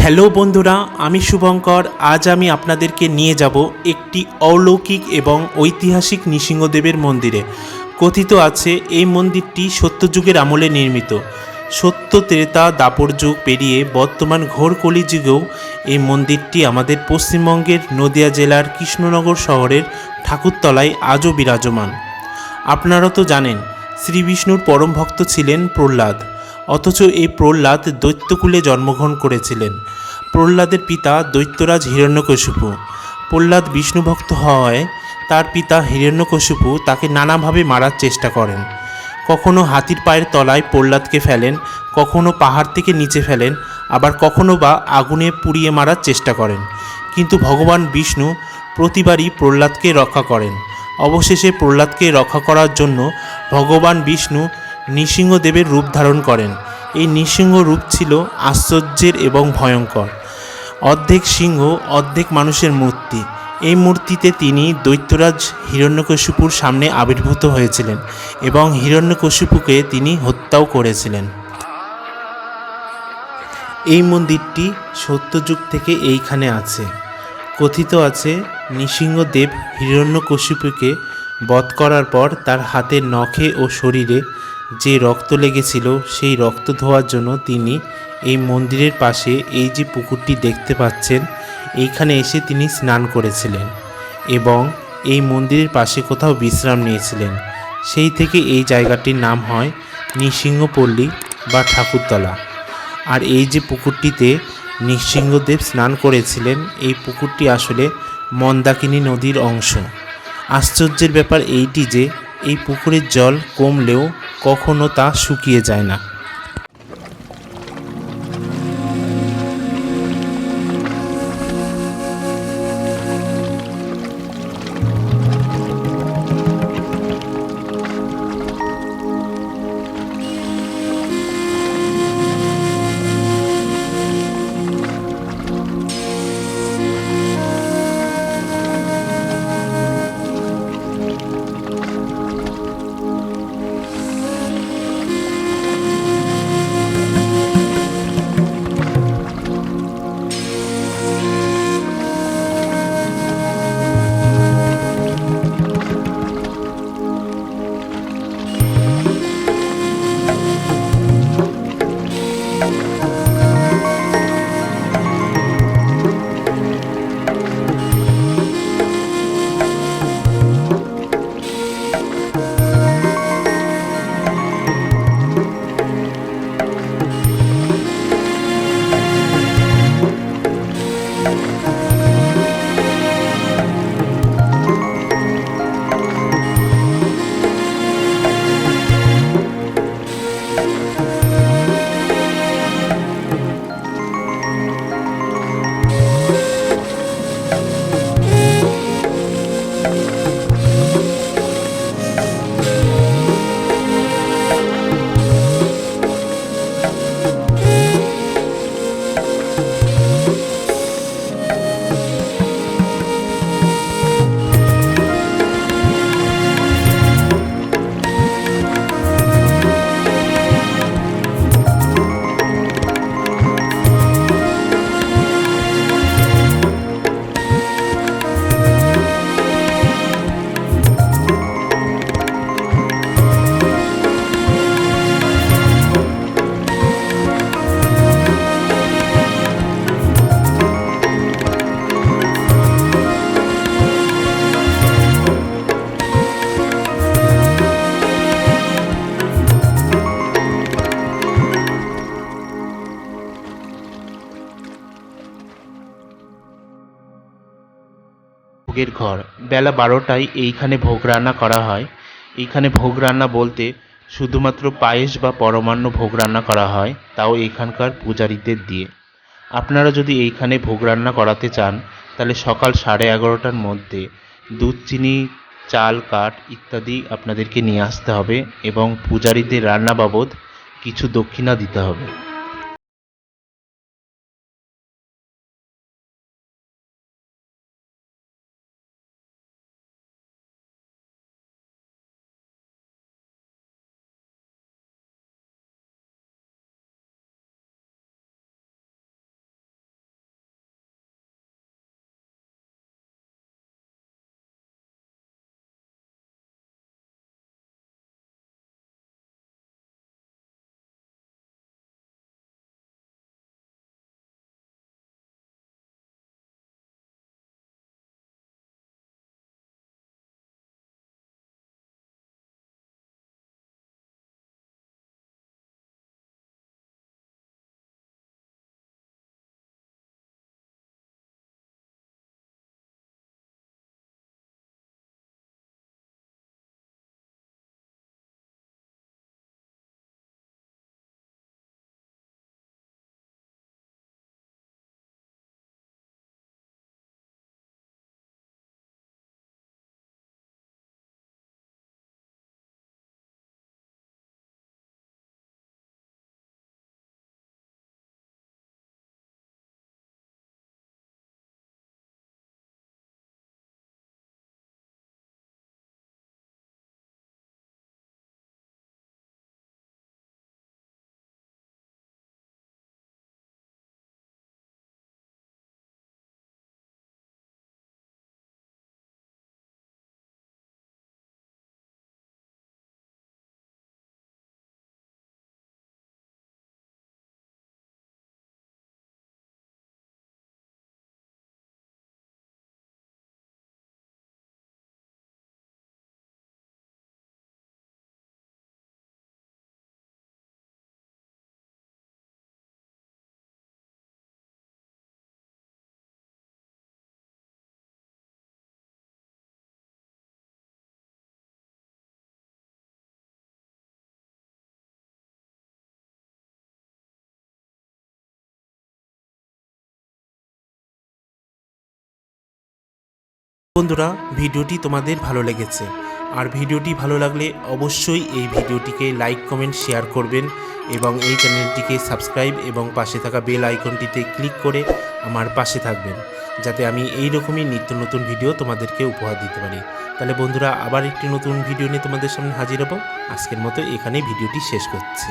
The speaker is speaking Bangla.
হ্যালো বন্ধুরা, আমি শুভঙ্কর। আজ আমি আপনাদেরকে নিয়ে যাব একটি অলৌকিক এবং ঐতিহাসিক নৃসিংহদেবের মন্দিরে। কথিত আছে এই মন্দিরটি সত্যযুগের আমলে নির্মিত। সত্য ত্রেতা দাপর যুগ পেরিয়ে বর্তমান ঘোর কলিযুগেও এই মন্দিরটি আমাদের পশ্চিমবঙ্গের নদিয়া জেলার কৃষ্ণনগর শহরের ঠাকুরতলায় আজও বিরাজমান। আপনারা তো জানেন শ্রী বিষ্ণুর পরম ভক্ত ছিলেন প্রহ্লাদ, অথচ এই প্রহ্লাদ দৈত্যকুলে জন্মগ্রহণ করেছিলেন। প্রহ্লাদের পিতা দৈত্যরাজ হিরণ্যকশিপু। প্রহ্লাদ বিষ্ণুভক্ত হওয়ায় তার পিতা হিরণ্যকশিপু তাকে নানাভাবে মারার চেষ্টা করেন। কখনো হাতির পায়ের তলায় প্রহ্লাদকে ফেলেন, কখনো পাহাড় থেকে নিচে ফেলেন, আবার কখনো বা আগুনে পুড়িয়ে মারার চেষ্টা করেন। কিন্তু ভগবান বিষ্ণু প্রতিবারই প্রহ্লাদকে রক্ষা করেন। অবশেষে প্রহ্লাদকে রক্ষা করার জন্য ভগবান বিষ্ণু নৃসিংহদেবের রূপ ধারণ করেন। এই নৃসিংহ রূপ ছিল আশ্চর্যের এবং ভয়ঙ্কর। অর্ধেক সিংহ অর্ধেক মানুষের মূর্তি। এই মূর্তিতে তিনি দৈত্যরাজ হিরণ্যকশিপুর সামনে আবির্ভূত হয়েছিলেন এবং হিরণ্যকশিপুকে তিনি হত্যাও করেছিলেন। এই মন্দিরটি সত্যযুগ থেকে এইখানে আছে। কথিত আছে নৃসিংহদেব হিরণ্যকশিপুকে বধ করার পর তার হাতের নখে ও শরীরে যে রক্ত লেগেছিল সেই রক্ত ধোয়ার জন্য তিনি এই মন্দিরের পাশে এই যে পুকুরটি দেখতে পাচ্ছেন এইখানে এসে তিনি স্নান করেছিলেন এবং এই মন্দিরের পাশে কোথাও বিশ্রাম নিয়েছিলেন। সেই থেকে এই জায়গাটির নাম হয় নৃসিংহপল্লী বা ঠাকুরতলা। আর এই যে পুকুরটিতে নৃসিংহদেব স্নান করেছিলেন এই পুকুরটি আসলে মন্দাকিনী নদীর অংশ। আশ্চর্যের ব্যাপার এইটি যে এই পুকুরের জল কমলেও কখনো তা শুকিয়ে যায় না। ভোগের ঘর। বেলা 12টায় এইখানে ভোগ রান্না করা হয়। এইখানে ভোগ রান্না বলতে শুধুমাত্র পায়েস বা পরমান্ন ভোগ রান্না করা হয়, তাও এখানকার পূজারীদের দিয়ে। আপনারা যদি এইখানে ভোগ রান্না করাতে চান তাহলে সকাল 11:30টার মধ্যে দুধ, চিনি, চাল, কাঠ ইত্যাদি আপনাদেরকে নিয়ে আসতে হবে এবং পূজারীদের রান্না বাবদ কিছু দক্ষিণা দিতে হবে। বন্ধুরা, ভিডিওটি তোমাদের ভালো লেগেছে, আর ভিডিওটি ভালো লাগলে অবশ্যই এই ভিডিওটিকে লাইক কমেন্ট শেয়ার করবেন এবং এই চ্যানেলটিকে সাবস্ক্রাইব এবং পাশে থাকা বেল আইকনটিতে ক্লিক করে আমার পাশে থাকবেন, যাতে আমি এই রকমই নিত্য নতুন ভিডিও তোমাদেরকে উপহার দিতে পারি। তাহলে বন্ধুরা, আবার একটি নতুন ভিডিও নিয়ে তোমাদের সামনে হাজির হব। আজকের মতো এখানেই ভিডিওটি শেষ করছি।